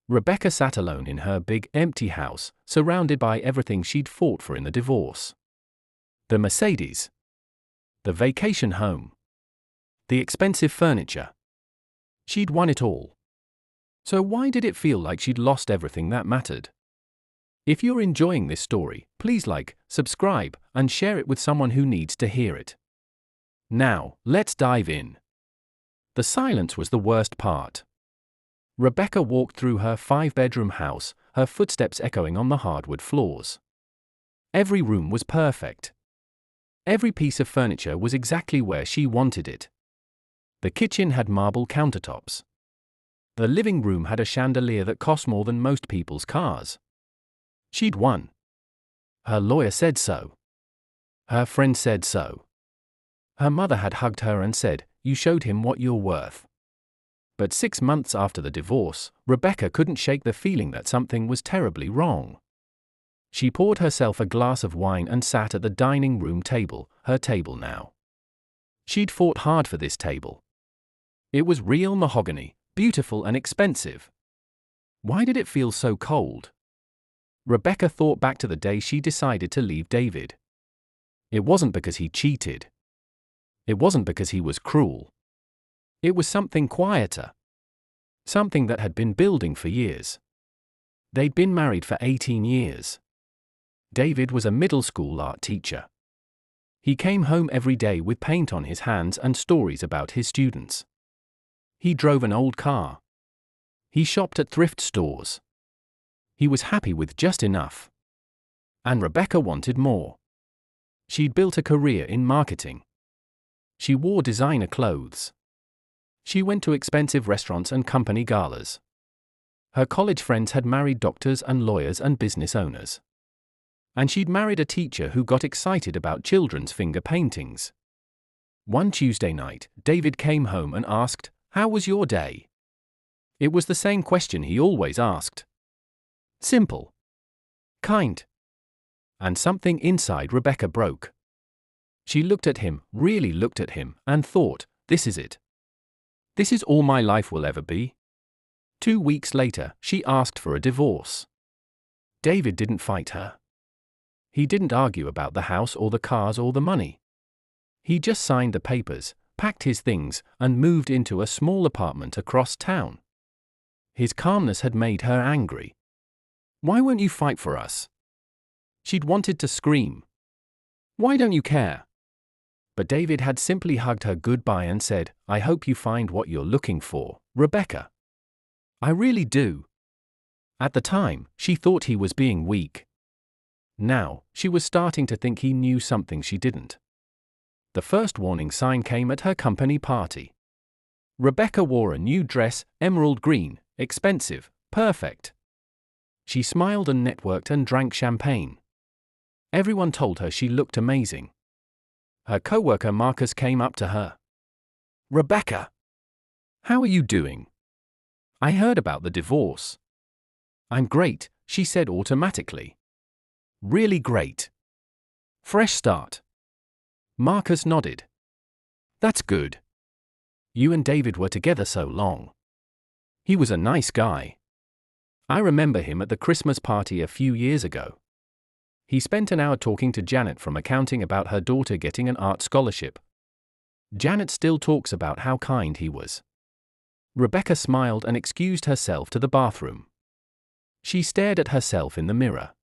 Rebecca sat alone in her big, empty house, surrounded by everything she'd fought for in the divorce. The Mercedes. The vacation home. The expensive furniture. She'd won it all. So why did it feel like she'd lost everything that mattered? If you're enjoying this story, please like, subscribe, and share it with someone who needs to hear it. Now, let's dive in. The silence was the worst part. Rebecca walked through her 5-bedroom house, her footsteps echoing on the hardwood floors. Every room was perfect. Every piece of furniture was exactly where she wanted it. The kitchen had marble countertops. The living room had a chandelier that cost more than most people's cars. She'd won. Her lawyer said so. Her friend said so. Her mother had hugged her and said, "You showed him what you're worth." But 6 months after the divorce, Rebecca couldn't shake the feeling that something was terribly wrong. She poured herself a glass of wine and sat at the dining room table, her table now. She'd fought hard for this table. It was real mahogany, beautiful and expensive. Why did it feel so cold? Rebecca thought back to the day she decided to leave David. It wasn't because he cheated. It wasn't because he was cruel. It was something quieter. Something that had been building for years. They'd been married for 18 years. David was a middle school art teacher. He came home every day with paint on his hands and stories about his students. He drove an old car. He shopped at thrift stores. He was happy with just enough. And Rebecca wanted more. She'd built a career in marketing. She wore designer clothes. She went to expensive restaurants and company galas. Her college friends had married doctors and lawyers and business owners. And she'd married a teacher who got excited about children's finger paintings. One Tuesday night, David came home and asked, "How was your day?" It was the same question he always asked. Simple. Kind. And something inside Rebecca broke. She looked at him, really looked at him, and thought, "This is it. This is all my life will ever be." 2 weeks later, she asked for a divorce. David didn't fight her. He didn't argue about the house or the cars or the money. He just signed the papers, packed his things, and moved into a small apartment across town. His calmness had made her angry. "Why won't you fight for us?" She'd wanted to scream. "Why don't you care?" But David had simply hugged her goodbye and said, "I hope you find what you're looking for, Rebecca. I really do." At the time, she thought he was being weak. Now, she was starting to think he knew something she didn't. The first warning sign came at her company party. Rebecca wore a new dress, emerald green, expensive, perfect. She smiled and networked and drank champagne. Everyone told her she looked amazing. Her co-worker Marcus came up to her. "Rebecca, how are you doing? I heard about the divorce." "I'm great," she said automatically. "Really great. Fresh start." Marcus nodded. "That's good. You and David were together so long. He was a nice guy. I remember him at the Christmas party a few years ago. He spent an hour talking to Janet from accounting about her daughter getting an art scholarship. Janet still talks about how kind he was." Rebecca smiled and excused herself to the bathroom. She stared at herself in the mirror.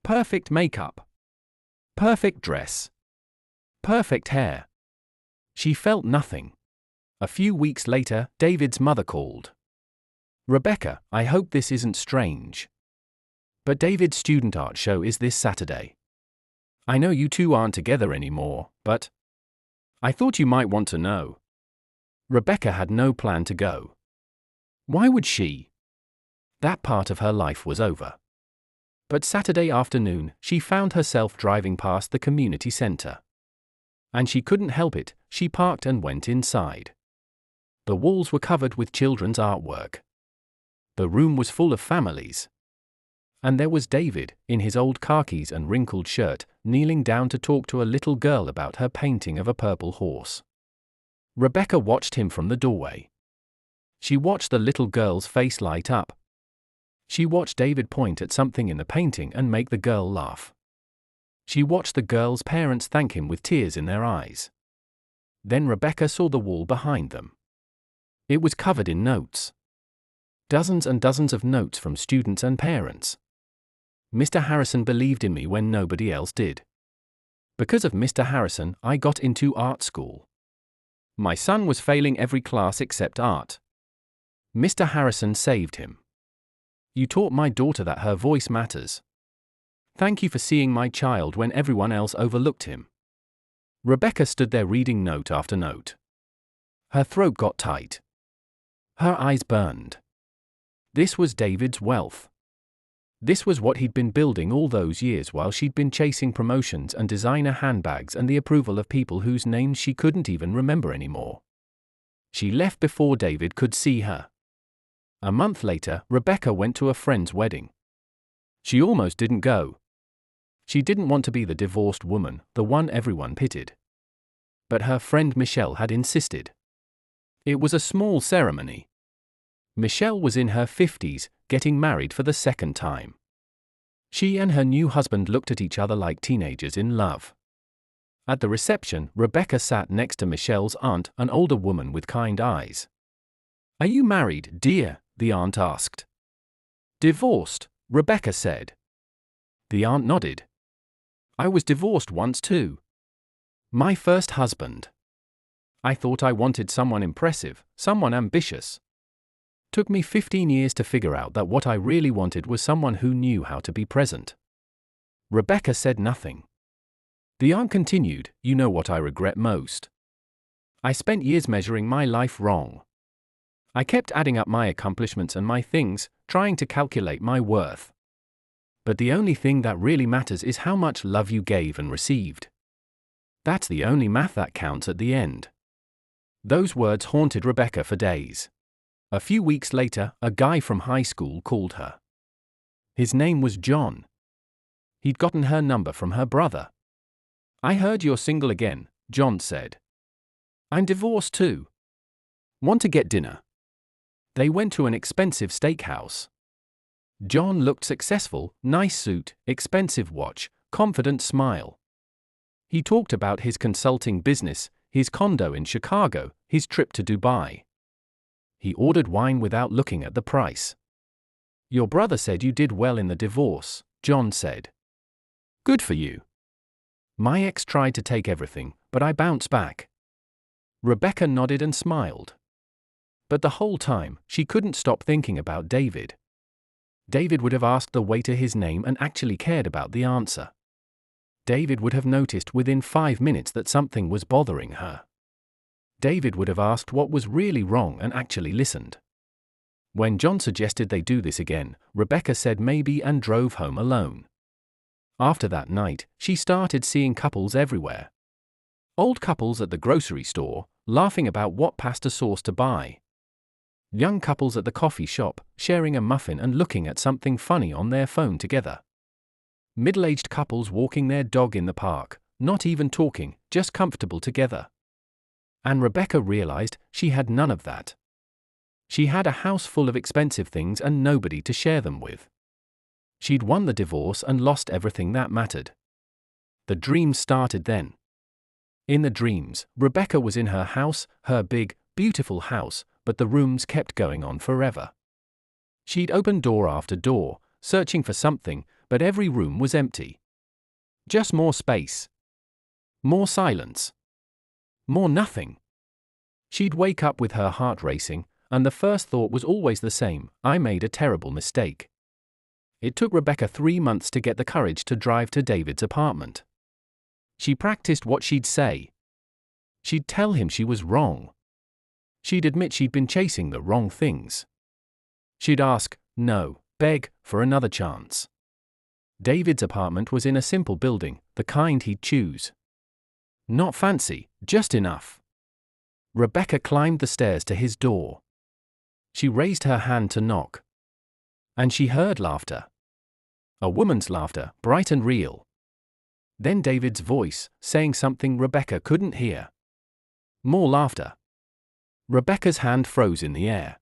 Perfect makeup. Perfect dress. Perfect hair. She felt nothing. A few weeks later, David's mother called. "Rebecca, I hope this isn't strange. But David's student art show is this Saturday. I know you two aren't together anymore, but I thought you might want to know." Rebecca had no plan to go. Why would she? That part of her life was over. But Saturday afternoon, she found herself driving past the community center. And she couldn't help it, she parked and went inside. The walls were covered with children's artwork. The room was full of families. And there was David, in his old khakis and wrinkled shirt, kneeling down to talk to a little girl about her painting of a purple horse. Rebecca watched him from the doorway. She watched the little girl's face light up. She watched David point at something in the painting and make the girl laugh. She watched the girl's parents thank him with tears in their eyes. Then Rebecca saw the wall behind them. It was covered in notes. Dozens and dozens of notes from students and parents. Mr. Harrison believed in me when nobody else did. Because of Mr. Harrison, I got into art school. My son was failing every class except art. Mr. Harrison saved him. You taught my daughter that her voice matters. Thank you for seeing my child when everyone else overlooked him. Rebecca stood there reading note after note. Her throat got tight. Her eyes burned. This was David's wealth. This was what he'd been building all those years while she'd been chasing promotions and designer handbags and the approval of people whose names she couldn't even remember anymore. She left before David could see her. A month later, Rebecca went to a friend's wedding. She almost didn't go. She didn't want to be the divorced woman, the one everyone pitied. But her friend Michelle had insisted. It was a small ceremony. Michelle was in her 50s, getting married for the second time. She and her new husband looked at each other like teenagers in love. At the reception, Rebecca sat next to Michelle's aunt, an older woman with kind eyes. "Are you married, dear?" the aunt asked. "Divorced," Rebecca said. The aunt nodded. "I was divorced once too. My first husband. I thought I wanted someone impressive, someone ambitious. Took me 15 years to figure out that what I really wanted was someone who knew how to be present." Rebecca said nothing. The aunt continued, "You know what I regret most? I spent years measuring my life wrong. I kept adding up my accomplishments and my things, trying to calculate my worth. But the only thing that really matters is how much love you gave and received. That's the only math that counts at the end." Those words haunted Rebecca for days. A few weeks later, a guy from high school called her. His name was John. He'd gotten her number from her brother. "I heard you're single again," John said. "I'm divorced too. Want to get dinner?" They went to an expensive steakhouse. John looked successful, nice suit, expensive watch, confident smile. He talked about his consulting business, his condo in Chicago, his trip to Dubai. He ordered wine without looking at the price. "Your brother said you did well in the divorce," John said. "Good for you. My ex tried to take everything, but I bounced back." Rebecca nodded and smiled. But the whole time, she couldn't stop thinking about David. David would have asked the waiter his name and actually cared about the answer. David would have noticed within 5 minutes that something was bothering her. David would have asked what was really wrong and actually listened. When John suggested they do this again, Rebecca said maybe and drove home alone. After that night, she started seeing couples everywhere. Old couples at the grocery store, laughing about what pasta sauce to buy. Young couples at the coffee shop, sharing a muffin and looking at something funny on their phone together. Middle-aged couples walking their dog in the park, not even talking, just comfortable together. And Rebecca realized she had none of that. She had a house full of expensive things and nobody to share them with. She'd won the divorce and lost everything that mattered. The dreams started then. In the dreams, Rebecca was in her house, her big, beautiful house, but the rooms kept going on forever. She'd open door after door, searching for something, but every room was empty. Just more space. More silence. More nothing. She'd wake up with her heart racing, and the first thought was always the same: I made a terrible mistake. It took Rebecca 3 months to get the courage to drive to David's apartment. She practiced what she'd say. She'd tell him she was wrong. She'd admit she'd been chasing the wrong things. She'd ask, no, beg, for another chance. David's apartment was in a simple building, the kind he'd choose. Not fancy, just enough. Rebecca climbed the stairs to his door. She raised her hand to knock. And she heard laughter. A woman's laughter, bright and real. Then David's voice, saying something Rebecca couldn't hear. More laughter. Rebecca's hand froze in the air.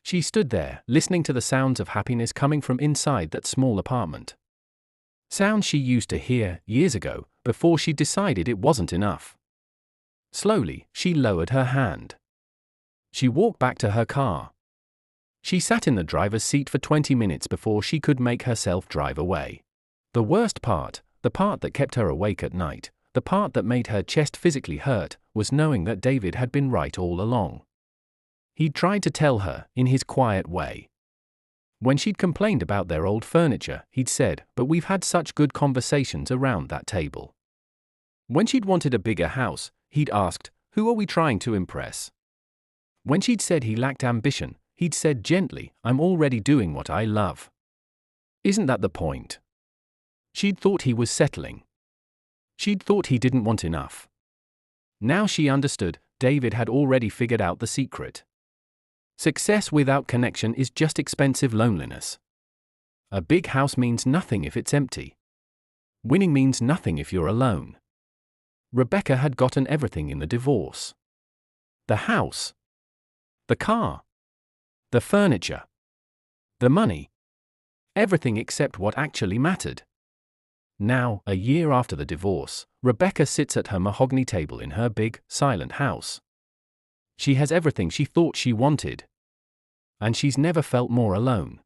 She stood there, listening to the sounds of happiness coming from inside that small apartment. Sounds she used to hear years ago, before she decided it wasn't enough. Slowly, she lowered her hand. She walked back to her car. She sat in the driver's seat for 20 minutes before she could make herself drive away. The worst part, the part that kept her awake at night, the part that made her chest physically hurt, was knowing that David had been right all along. He'd tried to tell her, in his quiet way. When she'd complained about their old furniture, he'd said, "But we've had such good conversations around that table." When she'd wanted a bigger house, he'd asked, "Who are we trying to impress?" When she'd said he lacked ambition, he'd said gently, "I'm already doing what I love." Isn't that the point? She'd thought he was settling. She'd thought he didn't want enough. Now she understood, David had already figured out the secret. Success without connection is just expensive loneliness. A big house means nothing if it's empty. Winning means nothing if you're alone. Rebecca had gotten everything in the divorce. The house. The car. The furniture. The money. Everything except what actually mattered. Now, a year after the divorce, Rebecca sits at her mahogany table in her big, silent house. She has everything she thought she wanted. And she's never felt more alone.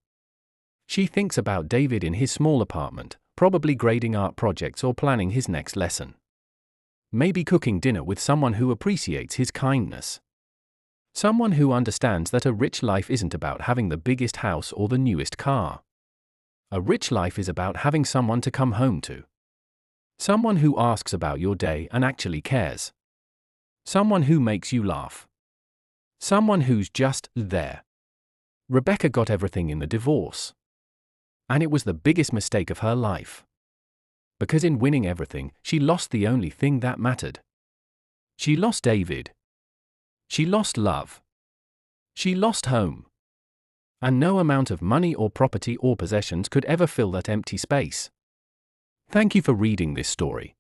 She thinks about David in his small apartment, probably grading art projects or planning his next lesson. Maybe cooking dinner with someone who appreciates his kindness. Someone who understands that a rich life isn't about having the biggest house or the newest car. A rich life is about having someone to come home to. Someone who asks about your day and actually cares. Someone who makes you laugh. Someone who's just there. Rebecca got everything in the divorce. And it was the biggest mistake of her life. Because in winning everything, she lost the only thing that mattered. She lost David. She lost love. She lost home. And no amount of money or property or possessions could ever fill that empty space. Thank you for reading this story.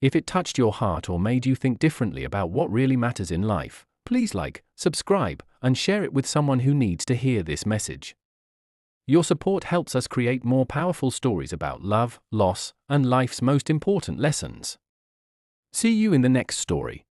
If it touched your heart or made you think differently about what really matters in life, please like, subscribe, and share it with someone who needs to hear this message. Your support helps us create more powerful stories about love, loss, and life's most important lessons. See you in the next story.